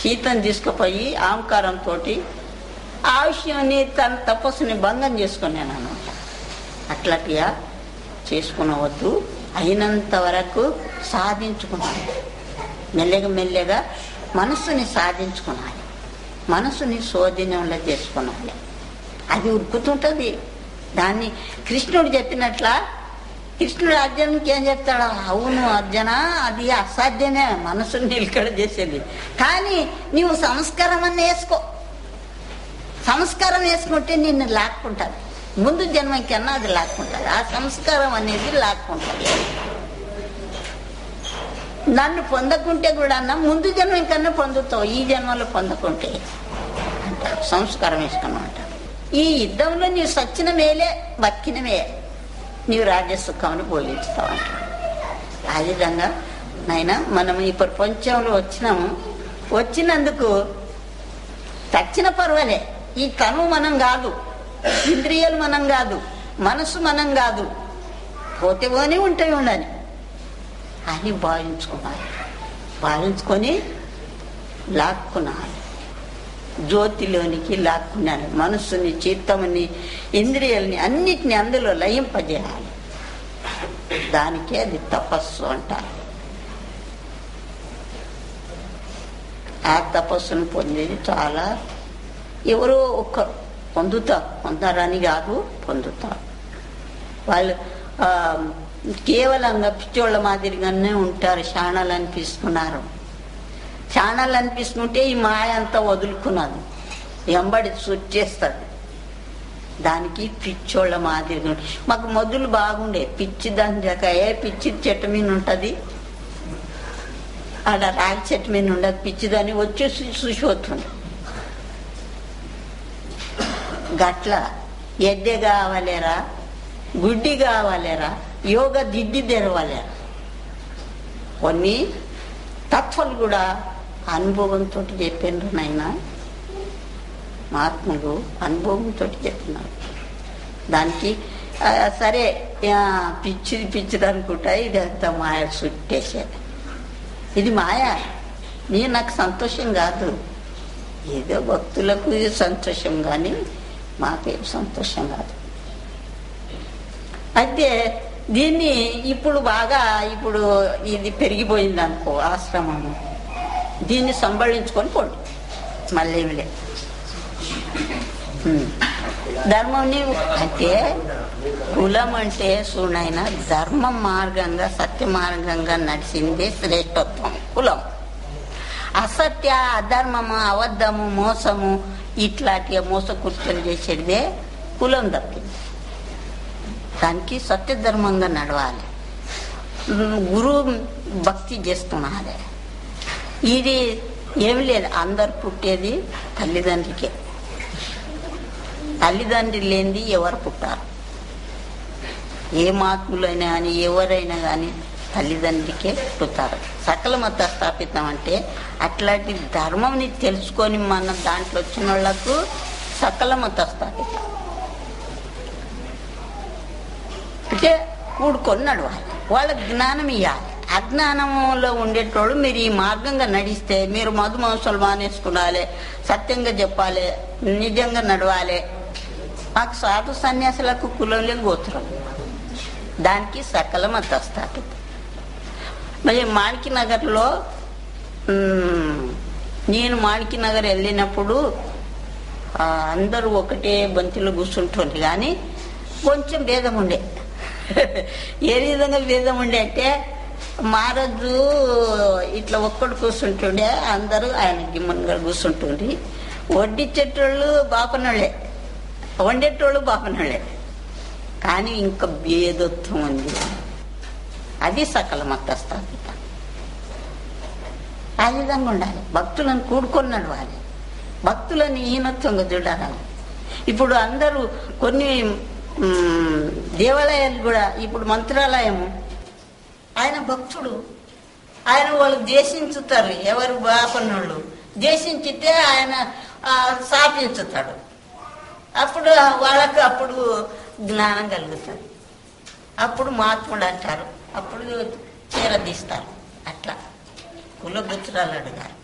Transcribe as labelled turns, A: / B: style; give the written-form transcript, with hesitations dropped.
A: సీతను తీసుకుపోయి అహంకారంతో ఆ విషయాన్ని తన తపస్సుని భంగం చేసుకున్నాను అనమాట. అట్లాంటిగా చేసుకునవద్దు. అయినంత వరకు సాధించుకున్నాను. మెల్లగా మనస్సుని సాధించుకున్నాను. మనస్సుని శోధనంలో చేసుకున్నాలి. అది ఉరుకుతుంటుంది. దాన్ని కృష్ణుడు చెప్పినట్ల కృష్ణుడు అర్జునుడికి ఏం చెప్తాడు? అవును అర్జున, అది అసాధ్యమే మనసుని నిలకడ చేసేది. కానీ నీవు సంస్కారం అన్న వేసుకో. సంస్కారం వేసుకుంటే నిన్ను లాక్కుంటారు. ముందు జన్మ కన్నా అది లాక్కుంటుంది. ఆ సంస్కారం అనేది లాక్కుంటుంది. నన్ను పొందకుంటే కూడా అన్న ముందు జన్మ కన్నా పొందుతావు, ఈ జన్మలో పొందకుంటే అంటారు. సంస్కారం వేసుకున్నావు అంటారు. ఈ యుద్ధంలో నీవు సచ్చిన మేలే బతికిన మేలే నీవు రాజ్యసుఖాన్ని బోధిస్తావు అంటాడు. ఆ విధంగా నాయన మనం ఈ ప్రపంచంలో వచ్చినందుకు చచ్చిన పర్వాలే. ఈ తను మనం కాదు, ఇంద్రియాలు మనం కాదు, మనసు మనం కాదు, పోతే పోనీ ఉంటే ఉండాలి అని భావించుకున్నారు. భావించుకొని లాక్కున్నారు, జ్యోతిలోనికి లాక్కున్నారు. మనస్సుని, చిత్తముని, ఇంద్రియాలని అన్నిటిని అందులో లయింపజేయాలి. దానికే అది తపస్సు అంటారు. ఆ తపస్సును పొందేది చాలా ఎవరో ఒక్కరు పొందారని కాదు, పొందుతారు. వాళ్ళు కేవలంగా పిచ్చోళ్ళ మాదిరిగానే ఉంటారు. శాణాలు అనిపిస్తున్నారు. శాణాలు అనిపిస్తుంటే ఈ మాయ అంతా వదులుకున్నది, ఎంబడి చేస్తుంది. దానికి పిచ్చోళ్ళ మాదిరిగా మాకు మొదలు బాగుండే. పిచ్చి దంజకాయ పిచ్చి చెట్టు మీద ఉంటుంది, ఆడ రాగి చెట్టు మీద ఉండదు. పిచ్చిదాన్ని వచ్చి చూసిపోతుంది. గట్ల ఎద్దె కావాలేరా, గుడ్డి కావాలేరా, యోగ దిడ్డి తెరవాలేరా. కొన్ని తత్వాలు కూడా అనుభవంతో చెప్పినారు నాయన. మహాత్ములు అనుభవంతో చెప్పినారు. దానికి సరే పిచ్చిది అనుకుంటా, ఇది అంతా మాయ చుట్టేసేది. ఇది మాయ. నాకు సంతోషం కాదు. ఏదో భక్తులకు ఇది సంతోషం, కానీ మాకేం సంతోషం కాదు. అయితే దీన్ని ఇప్పుడు ఇది పెరిగిపోయింది అనుకో ఆశ్రమము, దీన్ని సంభాళించుకొని పోండి. మళ్ళీ ధర్మం అంటే కులం అంటే చూడైన ధర్మ మార్గంగా సత్య మార్గంగా నడిచిందే శ్రేష్టత్వం కులం. అసత్య, అధర్మము, అబద్ధము, మోసము ఇట్లాంటి మోసకృత్యాలు చేసేదే కులం తప్పింది. దానికి సత్యధర్మంగా నడవాలి. గురువు భక్తి చేస్తున్నది. ఇది ఏమి లేదు. అందరు పుట్టేది తల్లిదండ్రికే. తల్లిదండ్రులు లేనిది ఎవరు పుట్టారు? ఏ మహాత్ములైనా కానీ ఎవరైనా కానీ తల్లిదండ్రికే పుట్టుతారు. సకల మత స్థాపితం అంటే అట్లాంటి ధర్మంని తెలుసుకొని మన దాంట్లో వచ్చిన వాళ్లకు సకల మత స్థాపితం అంటే కూడుకొని నడవాలి. వాళ్ళకి జ్ఞానం ఇవ్వాలి. అజ్ఞానంలో ఉండేటోళ్ళు మీరు ఈ మార్గంగా నడిస్తే మీరు మధు మాంసాలు మానేసుకునాలి, సత్యంగా చెప్పాలి, నిజంగా నడవాలి. మాకు సాధు సన్యాసులకు కులం లేదు, గోత్రం. దానికి సకల మత స్థాపితం. మరి మాణిక్యనగర్లో నేను మాణిక్యనగర్ వెళ్ళినప్పుడు అందరూ ఒకటే బంతిలో కూర్చుంటుంది, కానీ కొంచెం భేదం ఉండే. ఏ విధంగా భేదం ఉండే అంటే మహారాజు ఇట్లా ఒక్కడు కూర్చుంటుండే, అందరూ ఆయన గిమ్మన్గా కూర్చుంటుండ్రి. వడ్డించేటోళ్ళు బాపనోళ్ళే, వండేటోళ్ళు బాపనోళ్ళే, కానీ ఇంకా భేదత్వం ఉంది. అది సకల మత స్థాపిత. ఆ విధంగా ఉండాలి. భక్తులను కూడుకొని నడవాలి. భక్తులని హీనత్వంగా చూడాలి. ఇప్పుడు అందరూ కొన్ని దేవాలయాలు కూడా, ఇప్పుడు మంత్రాలయము, ఆయన భక్తుడు, ఆయన వాళ్ళు దేశించుతారు. ఎవరు బాపన్నోళ్ళు దేశించితే ఆయన స్థాపించుతాడు. అప్పుడు వాళ్ళకు అప్పుడు జ్ఞానం కలుగుతుంది. అప్పుడు మహాత్ముడు అంటారు. అప్పుడు చీర తీస్తారు. అట్లా కులగుత్రాలు అడిగారు.